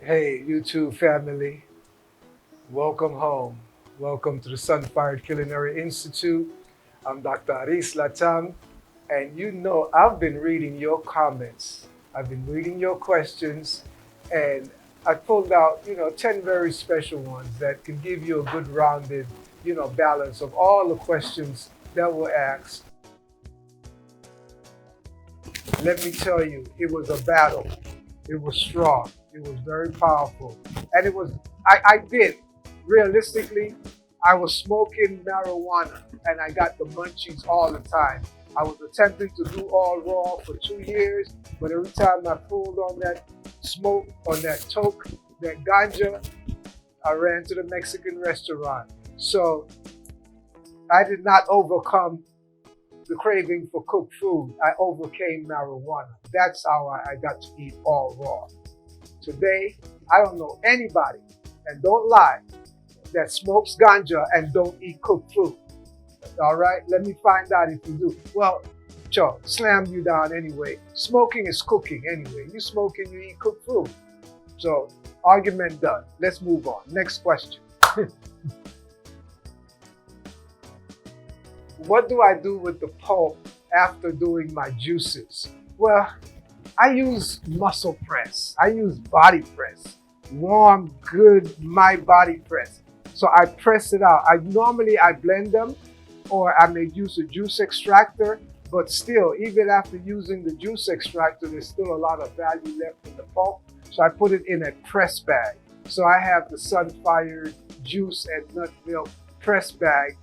Hey, YouTube family, welcome home. Welcome to the Sunfired Culinary Institute. I'm Dr. Aris Latham, and I've been reading your comments. I've been reading your questions, and I pulled out, 10 very special ones that can give you a good rounded, balance of all the questions that were asked. Let me tell you, it was a battle. It was strong. It was very powerful. And I did. Realistically, I was smoking marijuana and I got the munchies all the time. I was attempting to do all raw for 2 years, but every time I pulled on that smoke, on that toke, that ganja, I ran to the Mexican restaurant. So I did not overcome the craving for cooked food. I overcame marijuana. That's how I got to eat all raw. Today, I don't know anybody, and don't lie, that smokes ganja and don't eat cooked food. All right? Let me find out if you do. Well, sure, slam you down anyway. Smoking is cooking anyway. You smoking, you eat cooked food. So, argument done. Let's move on. Next question. What do I do with the pulp after doing my juices? Well, I use muscle press. I use body press. Warm, good, my body press. So I press it out. I blend them, or I may use a juice extractor, but still, even after using the juice extractor, there's still a lot of value left in the pulp. So I put it in a press bag. So I have the sun-fired juice and nut milk press bag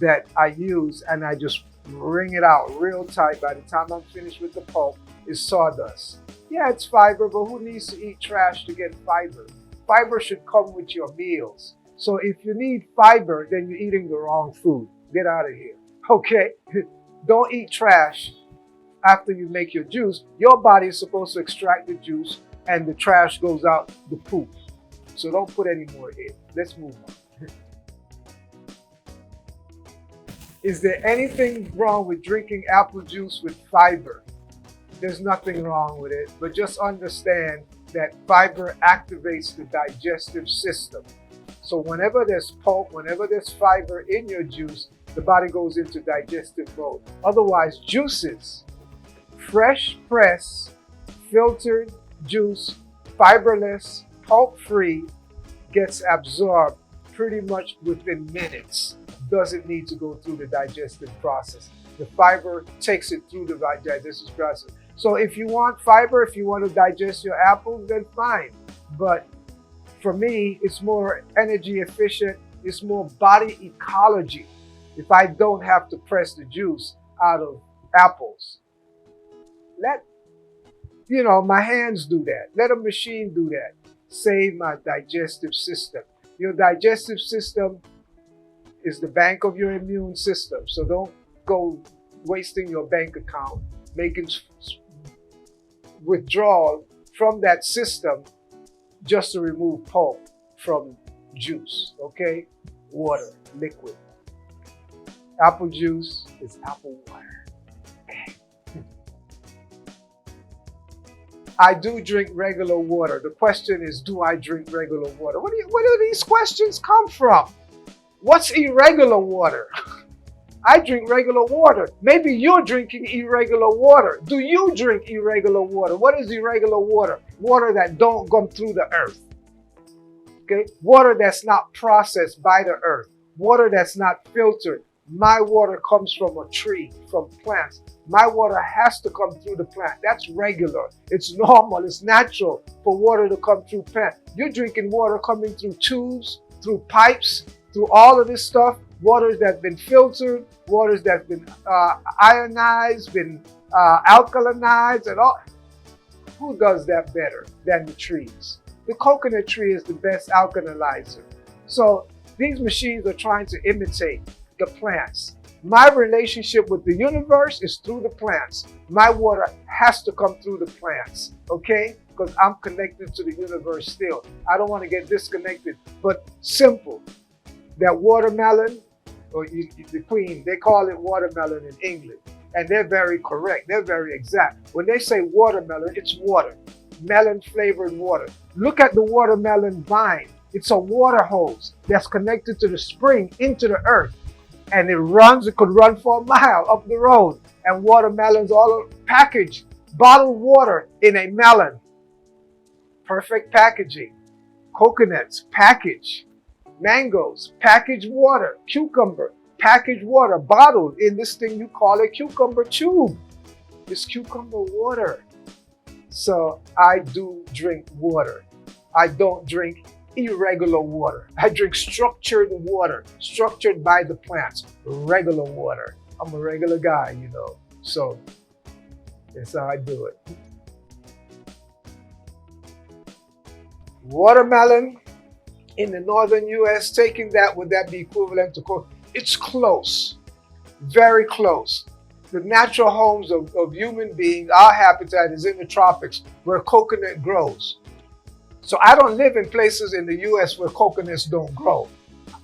that I use, and I just wring it out real tight. By the time I'm finished with the pulp, it's sawdust. Yeah, it's fiber, but who needs to eat trash to get fiber? Fiber should come with your meals. So if you need fiber, then you're eating the wrong food. Get out of here. Okay? Don't eat trash after you make your juice. Your body is supposed to extract the juice, and the trash goes out the poop. So don't put any more in. Let's move on. Is there anything wrong with drinking apple juice with fiber? There's nothing wrong with it, but just understand that fiber activates the digestive system. So whenever there's pulp, whenever there's fiber in your juice, the body goes into digestive mode. Otherwise, juices, fresh press, filtered juice, fiberless, pulp-free, gets absorbed pretty much within minutes. Doesn't need to go through the digestive process. The fiber takes it through the digestive process. So if you want fiber, if you want to digest your apples, then fine. But for me, it's more energy efficient. It's more body ecology. If I don't have to press the juice out of apples, let my hands do that. Let a machine do that. Save my digestive system. Your digestive system is the bank of your immune system. So don't go wasting your bank account making withdrawal from that system just to remove pulp from juice. Okay? Water, liquid. Apple juice is apple water. Okay. I do drink regular water. The question is, do I drink regular water? Where do these questions come from? What's irregular water? I drink regular water. Maybe you're drinking irregular water. Do you drink irregular water? What is irregular water? Water that don't come through the earth. Okay? Water that's not processed by the earth. Water that's not filtered. My water comes from a tree, from plants. My water has to come through the plant. That's regular. It's normal. It's natural for water to come through plant. You're drinking water coming through tubes, through pipes, through all of this stuff. Waters that have been filtered, waters that have been ionized, been alkalinized, and all. Who does that better than the trees? The coconut tree is the best alkalinizer. So these machines are trying to imitate the plants. My relationship with the universe is through the plants. My water has to come through the plants, okay? Because I'm connected to the universe still. I don't want to get disconnected, but simple. That watermelon, or the queen, they call it watermelon in England. And they're very correct. They're very exact. When they say watermelon, it's water. melon flavored water. Look at the watermelon vine. It's a water hose that's connected to the spring into the earth. And it could run for a mile up the road. And watermelons all packaged, bottled water in a melon. Perfect packaging. Coconuts, packaged. Mangoes, packaged water. Cucumber, packaged water, bottled in this thing you call a cucumber tube. It's cucumber water. So I do drink water. I don't drink irregular water. I drink structured water, structured by the plants, regular water. I'm a regular guy, you know. So that's how I do it. Watermelon in the northern US, taking that, would that be equivalent to Coke? It's close, very close. The natural homes of human beings, our habitat is in the tropics where coconut grows. So I don't live in places in the US where coconuts don't grow.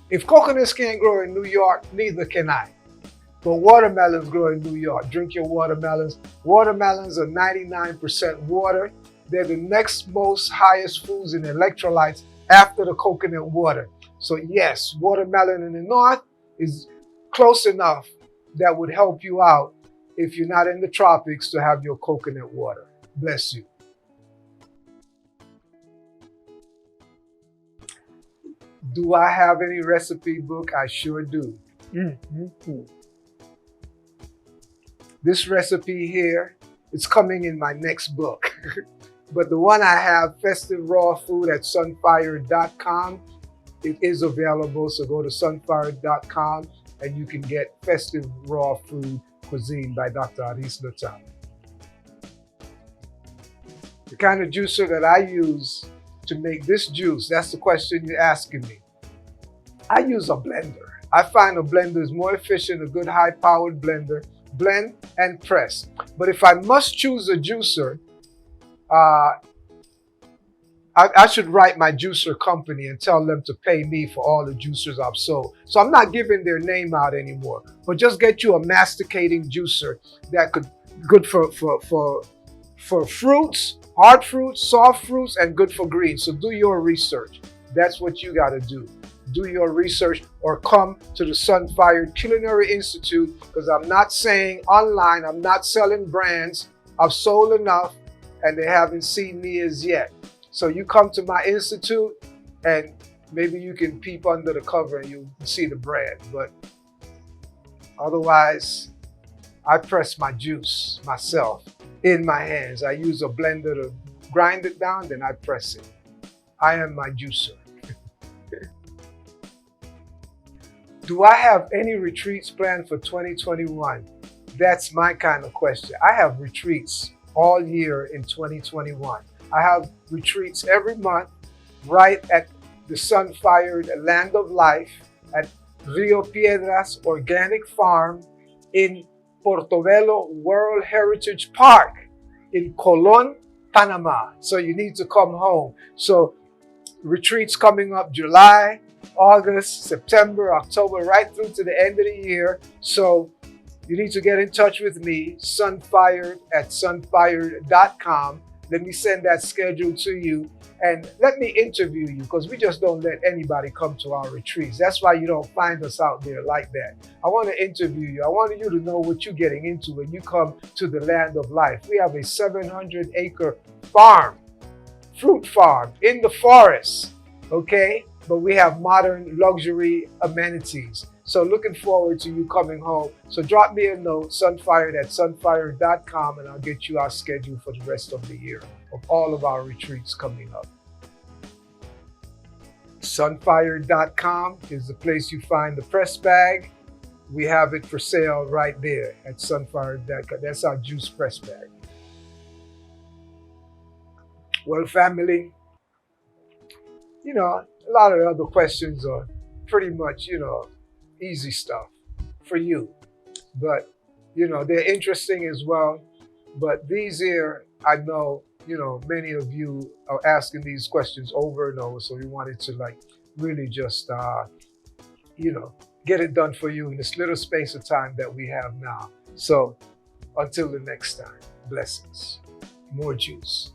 If coconuts can't grow in New York, neither can I. But watermelons grow in New York. Drink your watermelons. Watermelons are 99% water. They're the next most highest foods in electrolytes after the coconut water. So yes, watermelon in the north is close enough that would help you out if you're not in the tropics to have your coconut water. Bless you. Do I have any recipe book? I sure do. This recipe here is coming in my next book. But the one I have, Festive Raw Food at sunfire.com, it is available. So go to sunfire.com and you can get Festive Raw Food Cuisine by Dr. Aris Latham. The kind of juicer that I use to make this juice, that's the question you're asking me. I use a blender. I find a blender is more efficient, a good high-powered blender. Blend and press. But if I must choose a juicer, I should write my juicer company and tell them to pay me for all the juicers I've sold. So I'm not giving their name out anymore, but just get you a masticating juicer that could good for fruits, hard fruits, soft fruits, and good for greens. So do your research. That's what you got to do. Do your research or come to the Sunfire Culinary Institute, because I'm not saying online, I'm not selling brands. I've sold enough and they haven't seen me as yet. So you come to my institute and maybe you can peep under the cover and you see the brand. But otherwise, I press my juice myself in my hands. I use a blender to grind it down, then I press it. I am my juicer. Do I have any retreats planned for 2021? That's my kind of question. I have retreats all year in 2021. I have retreats every month right at the Sunfired Land of Life at Rio Piedras Organic Farm in Portobelo World Heritage Park in Colón, Panama. So you need to come home. So retreats coming up July, August, September, October, right through to the end of the year. So you need to get in touch with me, sunfired@sunfired.com. Let me send that schedule to you and let me interview you, because we just don't let anybody come to our retreats. That's why you don't find us out there like that. I want to interview you. I want you to know what you're getting into when you come to the Land of Life. We have a 700-acre farm, fruit farm in the forest, okay? But we have modern luxury amenities. So looking forward to you coming home. So drop me a note, sunfired@sunfired.com, and I'll get you our schedule for the rest of the year of all of our retreats coming up. Sunfired.com is the place you find the press bag. We have it for sale right there at sunfired.com. That's our juice press bag. Well, family, you know, a lot of the other questions are pretty much, you know, easy stuff for you. But, you know, they're interesting as well. But these here, I know, you know, many of you are asking these questions over and over. So we wanted to like really just, you know, get it done for you in this little space of time that we have now. So until the next time, blessings. More juice.